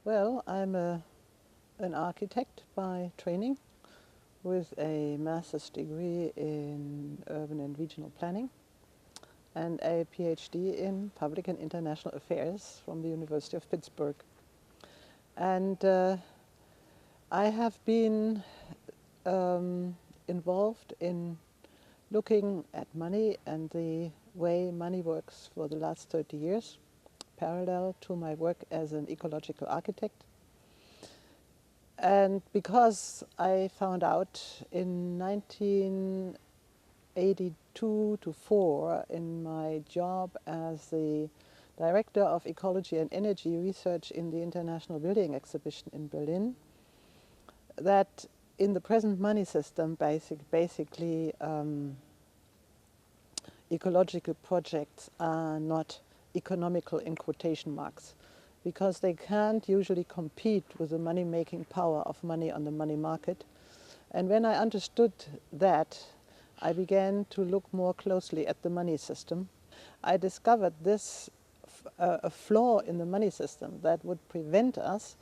Well, I'm an architect by training with a master's degree in urban and regional planning and a PhD in public and international affairs from the University of Pittsburgh. And I have been involved in looking at money and the way money works for the last 30 years, parallel to my work as an ecological architect. And because I found out in 1982 to 4 in my job as the Director of Ecology and Energy Research in the International Building Exhibition in Berlin, that in the present money system, basically ecological projects are not economical in quotation marks, because they can't usually compete with the money-making power of money on the money market. And when I understood that, I began to look more closely at the money system. I discovered this a flaw in the money system that would prevent us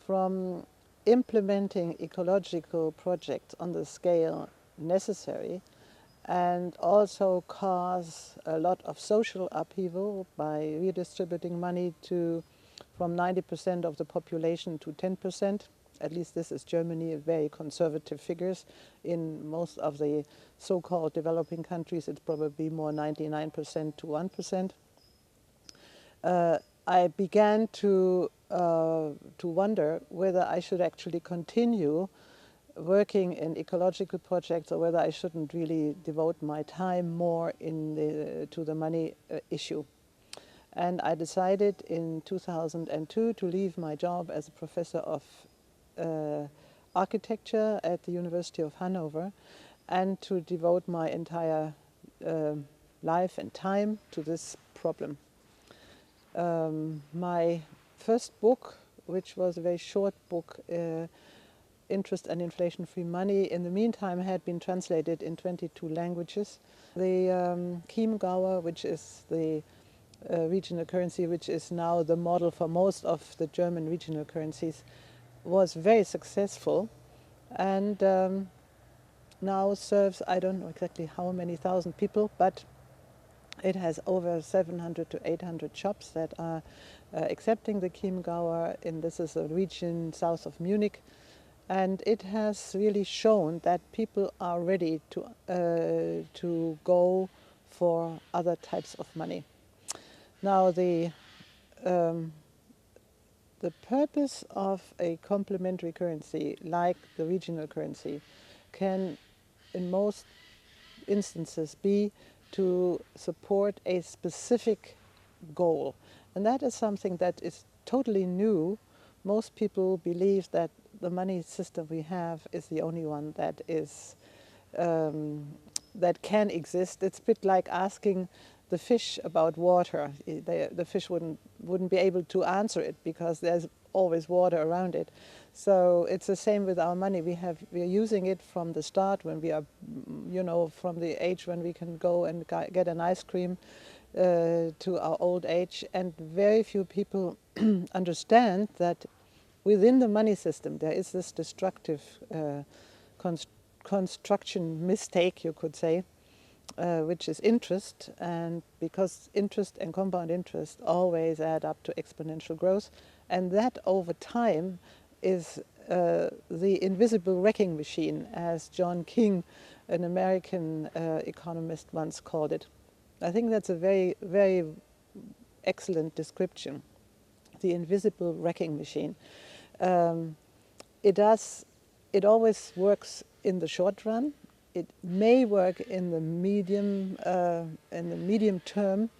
from implementing ecological projects on the scale necessary, and also cause a lot of social upheaval by redistributing money from 90% of the population to 10%. At least this is Germany, very conservative figures. In most of the so-called developing countries, it's probably more 99% to 1%. I began to wonder whether I should actually continue working in ecological projects or whether I shouldn't really devote my time more to the money issue. And I decided in 2002 to leave my job as a professor of architecture at the University of Hanover and to devote my entire life and time to this problem. My first book, which was a very short book, Interest and Inflation-Free Money, in the meantime had been translated in 22 languages. The Chiemgauer, which is the regional currency, which is now the model for most of the German regional currencies, was very successful and now serves, I don't know exactly how many thousand people, but it has over 700 to 800 shops that are accepting the Chiemgauer, and this is a region south of Munich. And it has really shown that people are ready to go for other types of money. Now, the purpose of a complementary currency, like the regional currency, can in most instances be to support a specific goal. And that is something that is totally new. Most people believe that the money system we have is the only one that is that can exist. It's a bit like asking the fish about water. The fish wouldn't be able to answer it because there's always water around it. So it's the same with our money. We're using it from the start when we are, from the age when we can go and get an ice cream to our old age. And very few people understand that within the money system there is this destructive construction mistake, you could say, which is interest. And because interest and compound interest always add up to exponential growth, and that over time is the invisible wrecking machine, as John King, an American economist, once called it. I think that's a very, very excellent description, the invisible wrecking machine. It always works in the short run. It may work in the medium term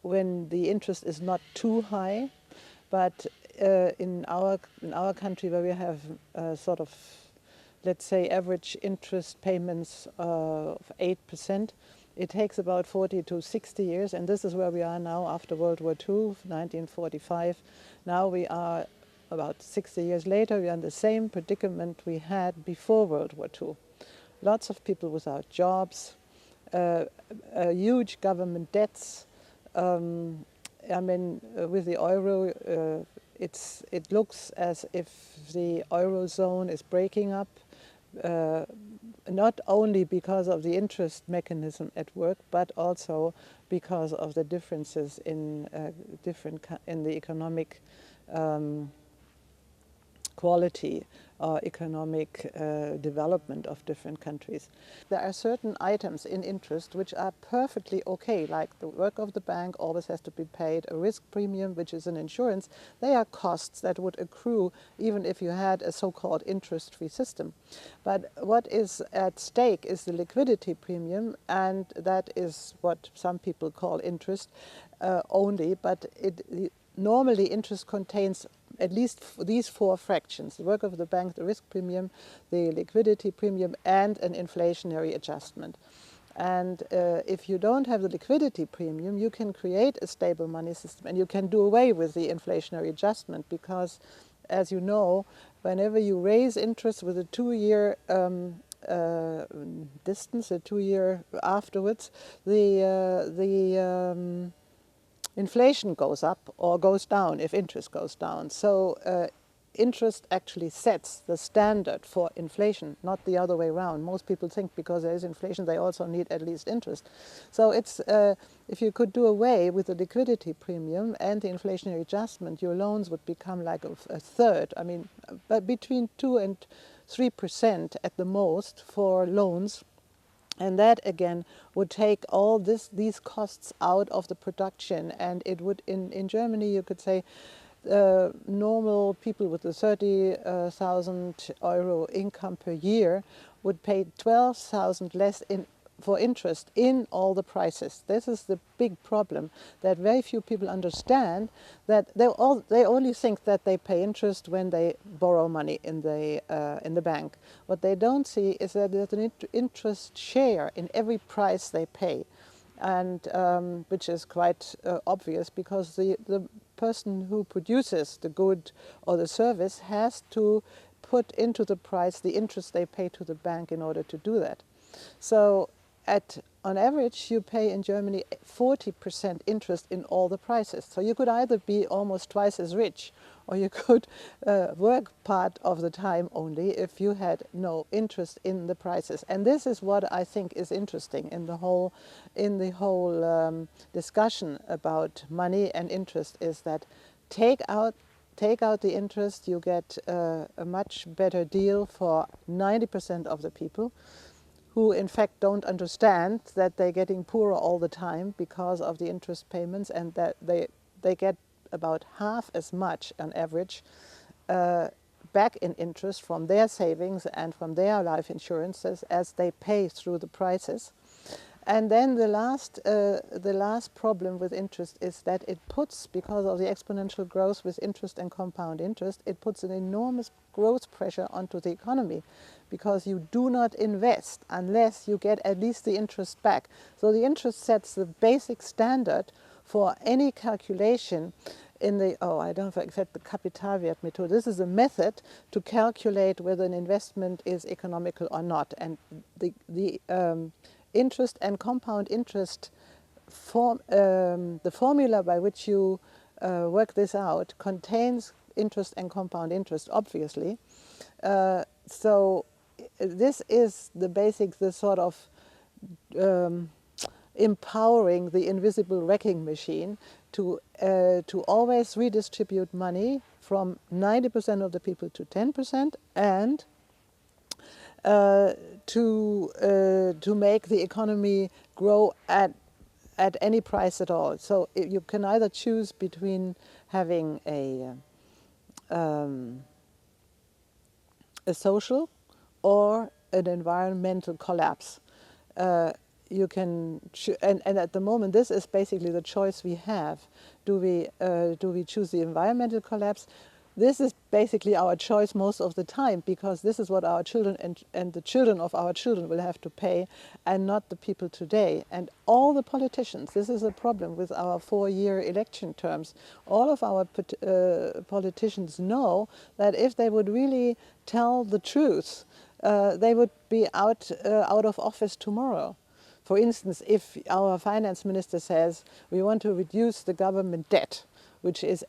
when the interest is not too high, but in our country, where we have sort of, let's say, average interest payments of 8%, it takes about 40 to 60 years, and this is where we are now after World War II, 1945. Now we are about 60 years later, we are in the same predicament we had before World War II. Lots of people without jobs, huge government debts. With the euro, it looks as if the Eurozone is breaking up, not only because of the interest mechanism at work, but also because of the differences in in the economic quality or economic development of different countries. There are certain items in interest which are perfectly okay, like the work of the bank always has to be paid, a risk premium, which is an insurance. They are costs that would accrue even if you had a so-called interest-free system. But what is at stake is the liquidity premium, and that is what some people call interest only, but normally interest contains at least these four fractions: the work of the bank, the risk premium, the liquidity premium, and an inflationary adjustment. And if you don't have the liquidity premium, you can create a stable money system and you can do away with the inflationary adjustment, because, as you know, whenever you raise interest with a 2-year distance, a 2-year afterwards, the inflation goes up or goes down if interest goes down. So interest actually sets the standard for inflation, not the other way around. Most people think because there is inflation they also need at least interest. So it's if you could do away with the liquidity premium and the inflationary adjustment, your loans would become like a third. I mean, but between 2 and 3% at the most for loans. And that again would take all these costs out of the production, and it would in Germany you could say normal people with a 30,000 euro income per year would pay 12,000 less for interest in all the prices. This is the big problem, that very few people understand, that they only think that they pay interest when they borrow money in the bank. What they don't see is that there's an interest share in every price they pay, and which is quite obvious, because the person who produces the good or the service has to put into the price the interest they pay to the bank in order to do that. So on average, you pay in Germany 40% interest in all the prices. So you could either be almost twice as rich, or you could work part of the time only if you had no interest in the prices. And this is what I think is interesting in the whole discussion about money and interest, is that take out the interest, you get a much better deal for 90% of the people, who in fact don't understand that they're getting poorer all the time because of the interest payments, and that they get about half as much on average back in interest from their savings and from their life insurances as they pay through the prices. And then the last problem with interest is that it puts, because of the exponential growth with interest and compound interest, it puts an enormous growth pressure onto the economy, because you do not invest unless you get at least the interest back. So the interest sets the basic standard for any calculation in the, I don't forget the Kapitalwert method. This is a method to calculate whether an investment is economical or not. And the interest and compound interest the formula by which you work this out contains interest and compound interest, obviously. So this is the sort of empowering the invisible wrecking machine to always redistribute money from 90% of the people to 10%, and to make the economy grow at any price at all. So you can either choose between having a social or an environmental collapse. You can and at the moment this is basically the choice we have. Do we choose the environmental collapse? This is basically our choice most of the time, because this is what our children and the children of our children will have to pay, and not the people today. And all the politicians, this is a problem with our 4-year election terms, all of our politicians know that if they would really tell the truth, they would be out of office tomorrow. For instance, if our finance minister says we want to reduce the government debt, which is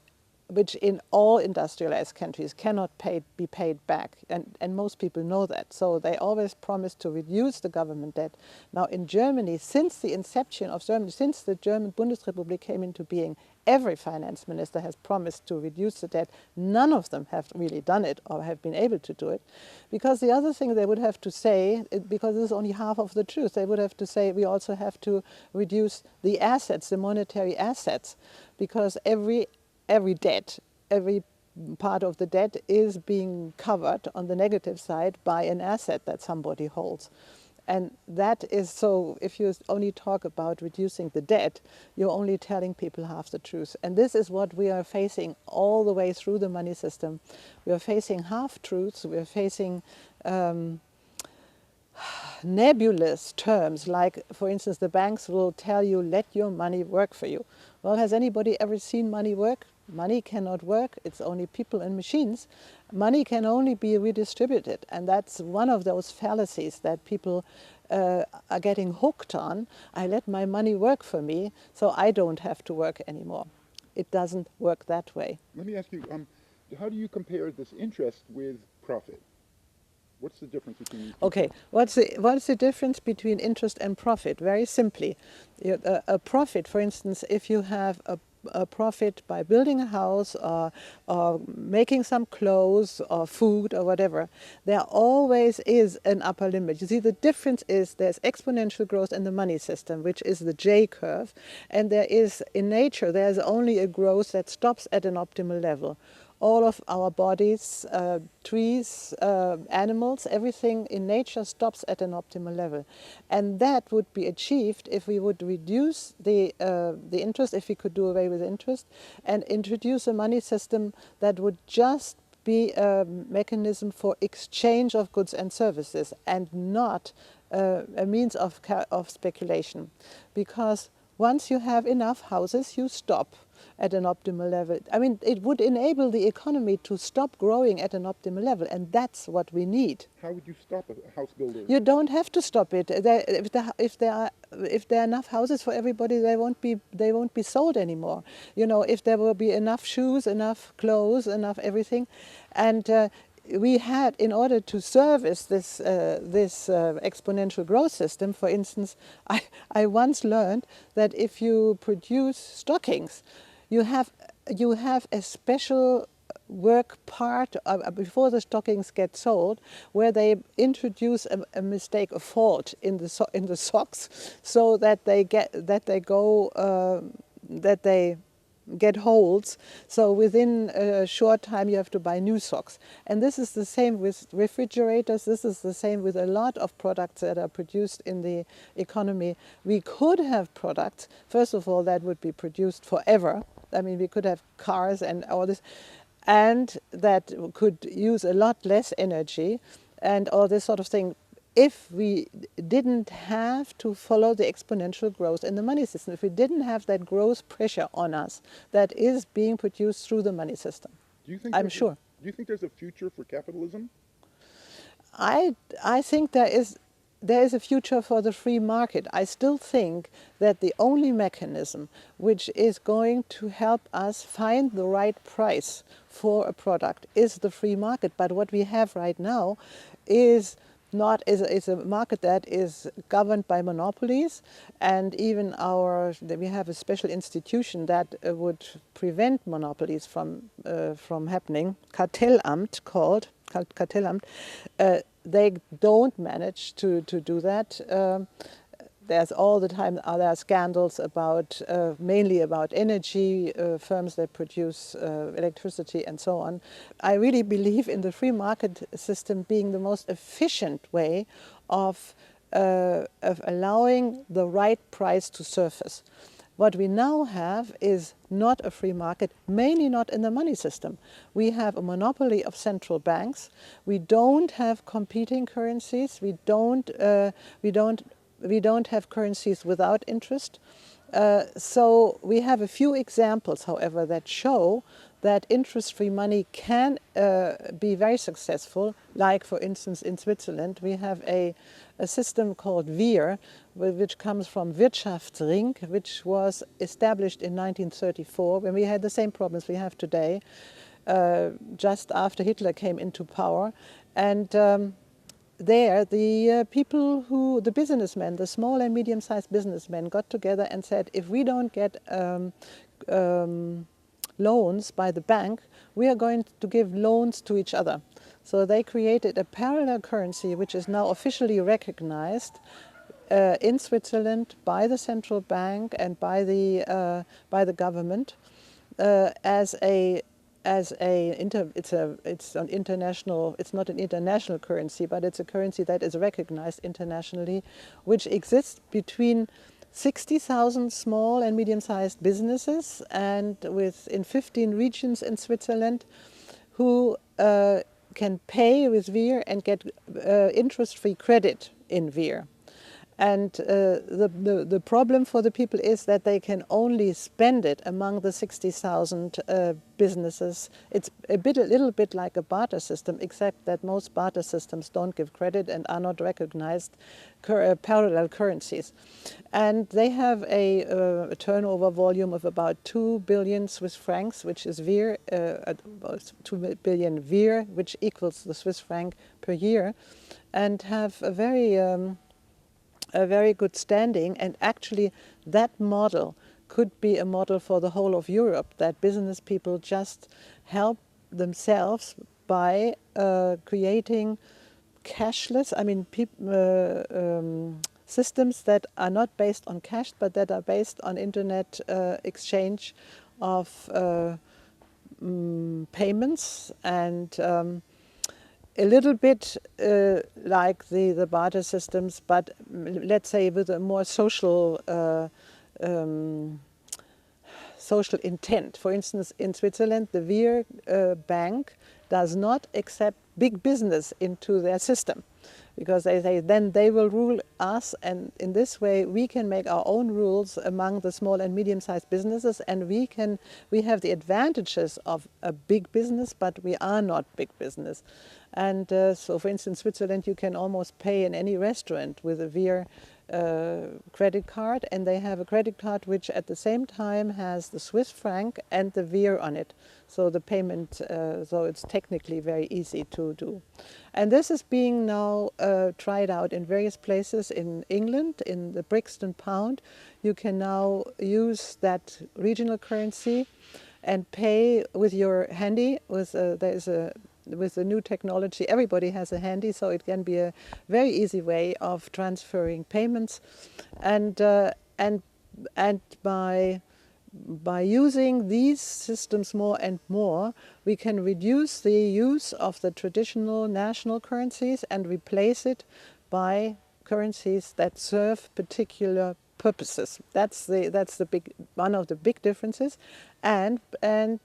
which in all industrialized countries cannot be paid back. And most people know that. So they always promise to reduce the government debt. Now in Germany, since the inception of Germany, since the German Bundesrepublik came into being, every finance minister has promised to reduce the debt. None of them have really done it or have been able to do it. Because the other thing they would have to say, because this is only half of the truth, they would have to say we also have to reduce the assets, the monetary assets, because every debt, every part of the debt is being covered on the negative side by an asset that somebody holds. And that is so, if you only talk about reducing the debt, you're only telling people half the truth. And this is what we are facing all the way through the money system. We are facing half-truths, we are facing nebulous terms, like, for instance, the banks will tell you, let your money work for you. Well, has anybody ever seen money work? Money cannot work, it's only people and machines. Money can only be redistributed, and that's one of those fallacies that people are getting hooked on. I let my money work for me, so I don't have to work anymore. It doesn't work that way. Let me ask you, how do you compare this interest with profit? What's the difference between these two? Okay, what's the difference between interest and profit? Very simply, a profit, for instance, if you have a profit by building a house or making some clothes or food or whatever, there always is an upper limit. You see, the difference is there's exponential growth in the money system, which is the J curve, and there is, in nature, there's only a growth that stops at an optimal level. All of our bodies, trees, animals, everything in nature stops at an optimal level. And that would be achieved if we would reduce the interest, if we could do away with interest, and introduce a money system that would just be a mechanism for exchange of goods and services and not a means of speculation. Because once you have enough houses, you stop at an optimal level. I mean, it would enable the economy to stop growing at an optimal level, and that's what we need. How would you stop a house builder? You don't have to stop it. If there are enough houses for everybody, they won't be sold anymore. You know, if there will be enough shoes, enough clothes, enough everything, and we had, in order to service this exponential growth system, for instance, I once learned that if you produce stockings, you have a special work part before the stockings get sold, where they introduce a mistake, a fault in the socks, so that they get holes. So within a short time you have to buy new socks. And this is the same with refrigerators. This is the same with a lot of products that are produced in the economy. We could have products, first of all, that would be produced forever. I mean, we could have cars and all this, and that could use a lot less energy and all this sort of thing, if we didn't have to follow the exponential growth in the money system, if we didn't have that growth pressure on us that is being produced through the money system. I'm sure. Do you think there's a future for capitalism? I think there is a future for the free market. I still think that the only mechanism which is going to help us find the right price for a product is the free market. But what we have right now is a market that is governed by monopolies, and even we have a special institution that would prevent monopolies from happening, Kartellamt called Kartellamt. They don't manage to do that. There's all the time there are scandals about mainly about energy firms that produce electricity and so on. I really believe in the free market system being the most efficient way of allowing the right price to surface. What we now have is not a free market, mainly not in the money system. We have a monopoly of central banks. We don't have competing currencies. We don't have currencies without interest. So we have a few examples, however, that show that interest-free money can be very successful. Like, for instance, in Switzerland, we have a system called WIR, which comes from Wirtschaftsring, which was established in 1934, when we had the same problems we have today, just after Hitler came into power. And there, the people who, the businessmen, the small and medium-sized businessmen, got together and said, if we don't get loans by the bank, we are going to give loans to each other. So they created a parallel currency, which is now officially recognized in Switzerland by the central bank and by the government as a it's an international, it's not an international currency, but it's a currency that is recognized internationally, which exists between 60,000 small and medium-sized businesses and in 15 regions in Switzerland, who can pay with WIR and get interest-free credit in WIR. And the problem for the people is that they can only spend it among the 60,000 businesses. It's a little bit like a barter system, except that most barter systems don't give credit and are not recognized parallel currencies. And they have a turnover volume of about 2 billion Swiss francs, which is WIR, 2 billion WIR, which equals the Swiss franc per year, and have a very good standing. And actually that model could be a model for the whole of Europe, that business people just help themselves by creating cashless, systems that are not based on cash, but that are based on internet exchange of payments, and a little bit like the barter systems, but let's say with a more social social intent. For instance, in Switzerland, the WIR bank does not accept big business into their system, because they say then they will rule us, and in this way we can make our own rules among the small and medium-sized businesses, and we have the advantages of a big business, but we are not big business. And so, for instance, in Switzerland, you can almost pay in any restaurant with a WIR credit card, and they have a credit card which at the same time has the Swiss franc and the WIR on it. So the payment, so it's technically very easy to do. And this is being now tried out in various places in England. In the Brixton pound, you can now use that regional currency and pay with your handy. With the new technology, everybody has a handy, so it can be a very easy way of transferring payments, and by using these systems more and more, we can reduce the use of the traditional national currencies and replace it by currencies that serve particular purposes. That's one of the big differences, and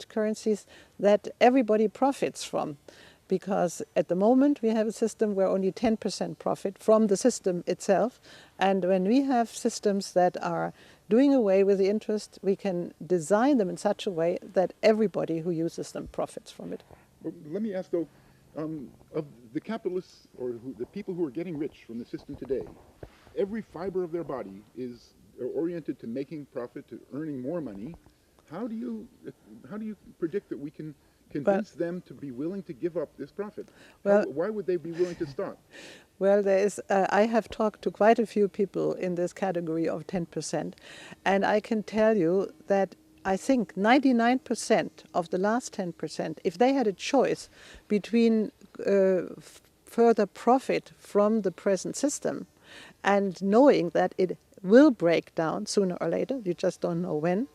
currencies that everybody profits from. Because at the moment we have a system where only 10% profit from the system itself, and when we have systems that are doing away with the interest, we can design them in such a way that everybody who uses them profits from it. Well, let me ask though, of the capitalists or the people who are getting rich from the system today, every fiber of their body is oriented to making profit, to earning more money. How do you predict that we can convince them to be willing to give up this profit? Why would they be willing to stop? Well, I have talked to quite a few people in this category of 10%, and I can tell you that I think 99% of the last 10%, if they had a choice between further profit from the present system and knowing that it will break down sooner or later, you just don't know when,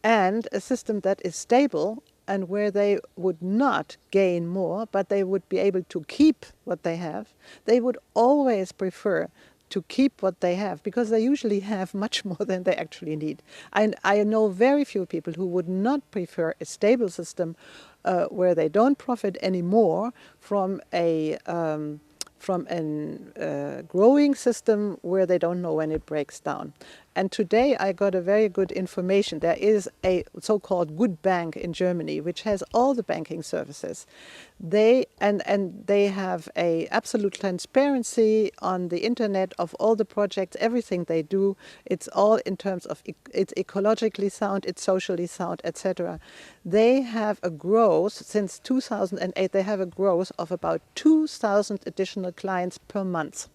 and a system that is stable and where they would not gain more, but they would be able to keep what they have, they would always prefer to keep what they have, because they usually have much more than they actually need. I know very few people who would not prefer a stable system where they don't profit anymore from a growing system where they don't know when it breaks down. And today I got a very good information. There is a so-called good bank in Germany which has all the banking services. They have a absolute transparency on the internet of all the projects, everything they do. It's all in terms of it's ecologically sound, it's socially sound, etc. They have a growth since 2008. They have a growth of about 2,000 additional clients per month.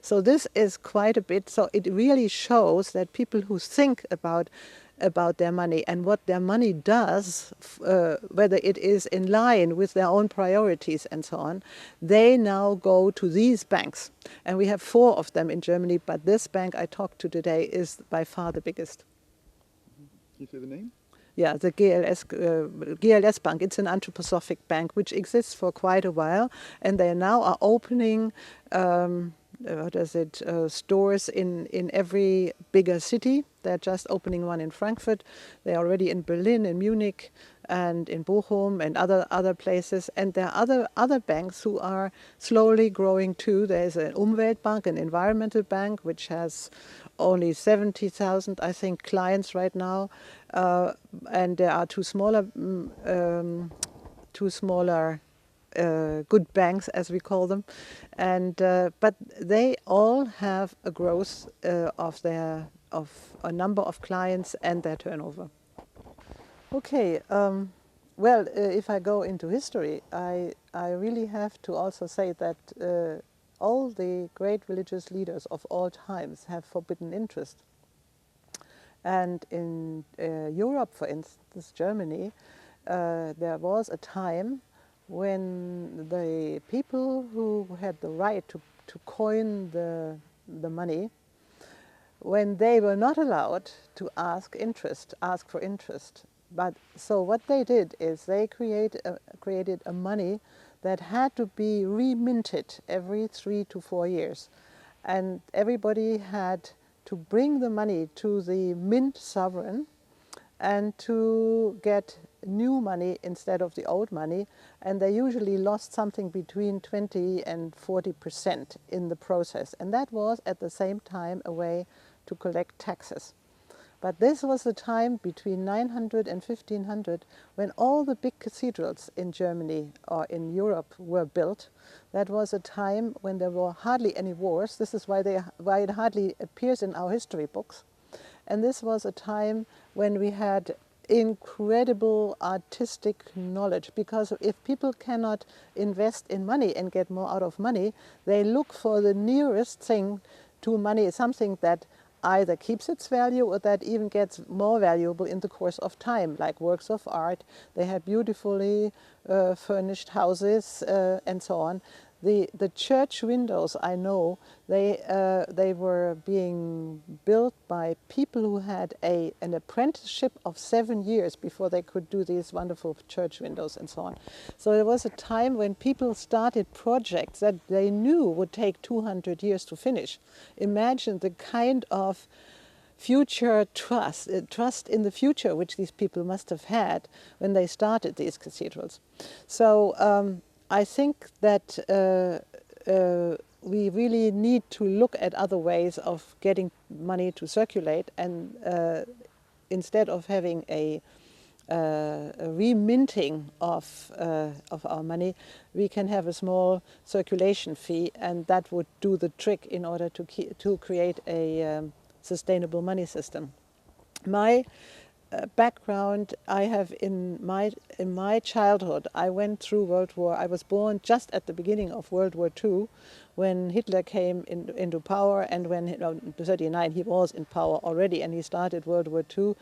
So this is quite a bit. So it really shows that people who think about their money and what their money does, whether it is in line with their own priorities and so on, they now go to these banks. And we have 4 of them in Germany, but this bank I talked to today is by far the biggest. Can you say the name? Yeah, the GLS Bank. It's an anthroposophic bank which exists for quite a while, and they now are opening stores in every bigger city. They're just opening one in Frankfurt. They're already in Berlin, in Munich, and in Bochum, and other places. And there are other banks who are slowly growing too. There's an Umweltbank, an environmental bank, which has only 70,000, I think, clients right now. And there are two smaller good banks, as we call them, and but they all have a growth of a number of clients and their turnover. Okay, well, if I go into history, I really have to also say that all the great religious leaders of all times have forbidden interest. And in Europe, for instance, Germany, there was a time when the people who had the right to coin the money, when they were not allowed to ask for interest. But so what they did is they created a money that had to be reminted every 3 to 4 years. And everybody had to bring the money to the mint sovereign and to get new money instead of the old money, and they usually lost something between 20 and 40% in the process. And that was at the same time a way to collect taxes. But this was the time between 900 and 1500 when all the big cathedrals in Germany or in Europe were built. That was a time when there were hardly any wars. This is why it hardly appears in our history books. And this was a time when we had incredible artistic knowledge, because if people cannot invest in money and get more out of money, they look for the nearest thing to money, something that either keeps its value or that even gets more valuable in the course of time, like works of art. They had beautifully furnished houses and so on. The church windows, I know, they were being built by people who had an apprenticeship of 7 years before they could do these wonderful church windows and so on. So there was a time when people started projects that they knew would take 200 years to finish. Imagine the kind of future trust in the future which these people must have had when they started these cathedrals. So I think that we really need to look at other ways of getting money to circulate, and instead of having a reminting of our money, we can have a small circulation fee, and that would do the trick in order to create a sustainable money system. My background I have in my childhood, I went through World War. I was born just at the beginning of World War II, when Hitler came into power, and when in 1939 he was in power already, and he started World War II.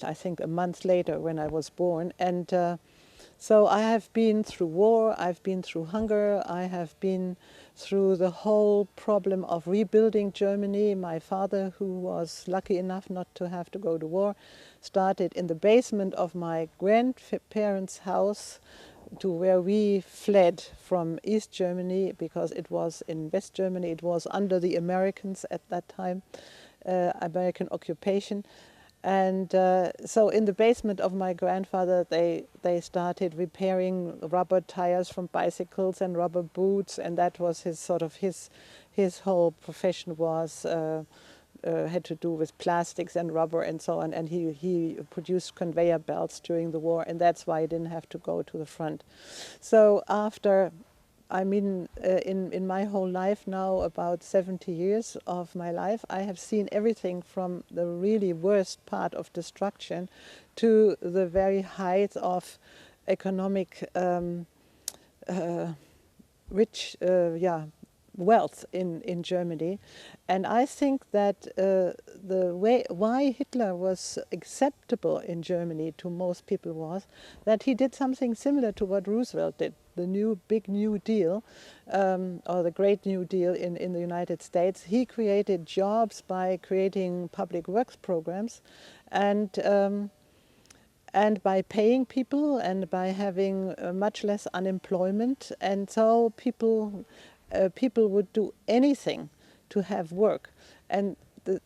I think a month later when I was born, and so I have been through war. I've been through hunger. I have been through the whole problem of rebuilding Germany. My father, who was lucky enough not to have to go to war, started in the basement of my grandparents' house, to where we fled from East Germany, because it was in West Germany. It was under the Americans at that time, American occupation. And so in the basement of my grandfather, they started repairing rubber tires from bicycles and rubber boots, and that was his whole profession was had to do with plastics and rubber and so on, and he produced conveyor belts during the war, and that's why he didn't have to go to the front. So after, I mean, in my whole life now, about 70 years of my life, I have seen everything from the really worst part of destruction to the very height of economic rich wealth in Germany. And I think that the way why Hitler was acceptable in Germany to most people was that he did something similar to what Roosevelt did, the big New Deal, or the Great New Deal in the United States. He created jobs by creating public works programs and by paying people and by having much less unemployment. And so people would do anything to have work. And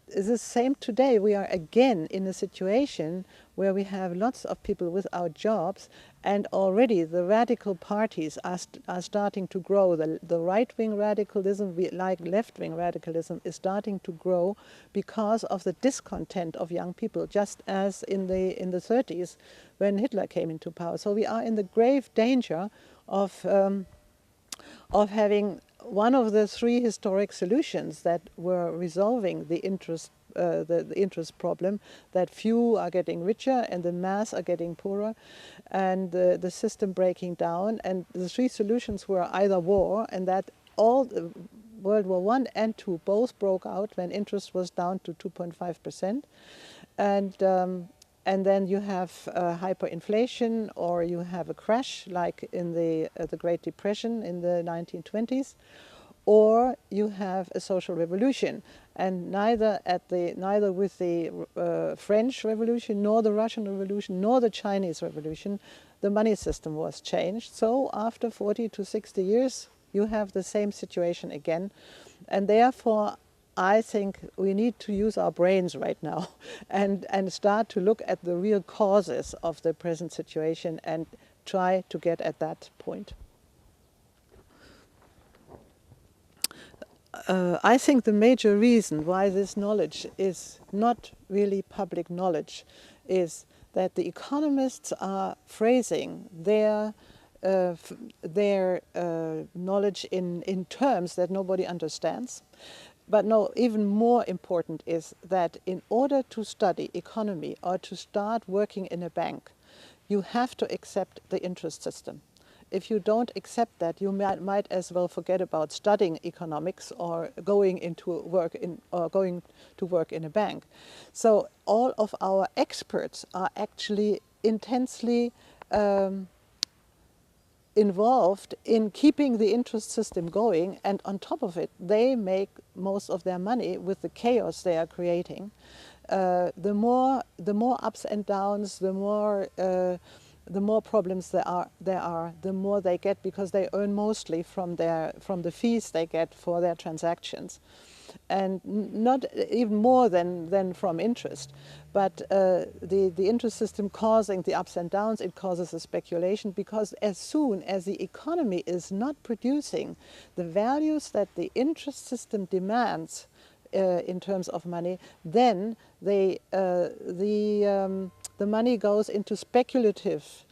it's the same today. We are again in a situation where we have lots of people without jobs, and already the radical parties are starting to grow. The right-wing radicalism, like left-wing radicalism, is starting to grow because of the discontent of young people, just as in the 30s when Hitler came into power. So we are in the grave danger of having one of the three historic solutions that were resolving the interest problem, that few are getting richer and the mass are getting poorer, and the system breaking down. And the three solutions were either war, and that all World War I and II both broke out when interest was down to 2.5%, and then you have hyperinflation, or you have a crash like in the Great Depression in the 1920s, or you have a social revolution. And neither with the French Revolution, nor the Russian Revolution, nor the Chinese Revolution, the money system was changed. So after 40 to 60 years, you have the same situation again. And therefore, I think we need to use our brains right now and start to look at the real causes of the present situation and try to get at that point. I think the major reason why this knowledge is not really public knowledge is that the economists are phrasing their knowledge in terms that nobody understands. But no, even more important is that in order to study economy or to start working in a bank, you have to accept the interest system. If you don't accept that, you might as well forget about studying economics or going to work in a bank. So all of our experts are actually intensely involved in keeping the interest system going, and on top of it, they make most of their money with the chaos they are creating. The more ups and downs, the more problems there are, the more they get, because they earn mostly from the fees they get for their transactions, and not even more than from interest. But the interest system causing the ups and downs, it causes a speculation, because as soon as the economy is not producing the values that the interest system demands in terms of money, then the money goes into speculative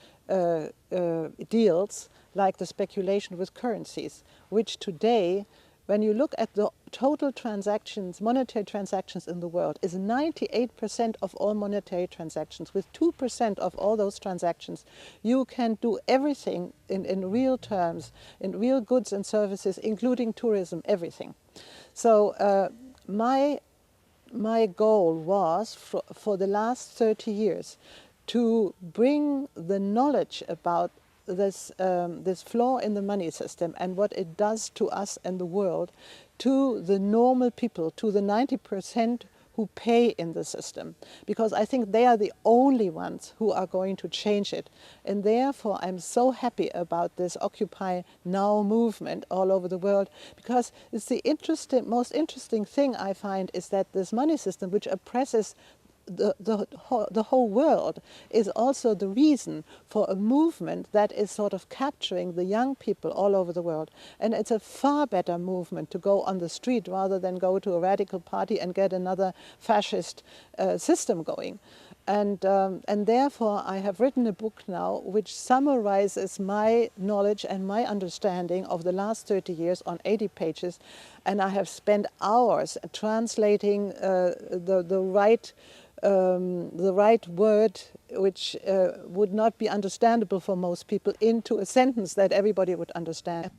deals, like the speculation with currencies, which today, when you look at the total transactions, monetary transactions in the world, is 98% of all monetary transactions. With 2% of all those transactions, you can do everything in real terms, in real goods and services, including tourism, everything. So my goal was, for the last 30 years, to bring the knowledge about this flaw in the money system and what it does to us and the world to the normal people, to the 90% who pay in the system, because I think they are the only ones who are going to change it. And therefore I'm so happy about this Occupy Now movement all over the world, because it's the most interesting thing I find is that this money system, which oppresses the whole world is also the reason for a movement that is sort of capturing the young people all over the world. And it's a far better movement to go on the street rather than go to a radical party and get another fascist system going. And therefore I have written a book now which summarizes my knowledge and my understanding of the last 30 years on 80 pages. And I have spent hours translating the right word, which would not be understandable for most people, into a sentence that everybody would understand.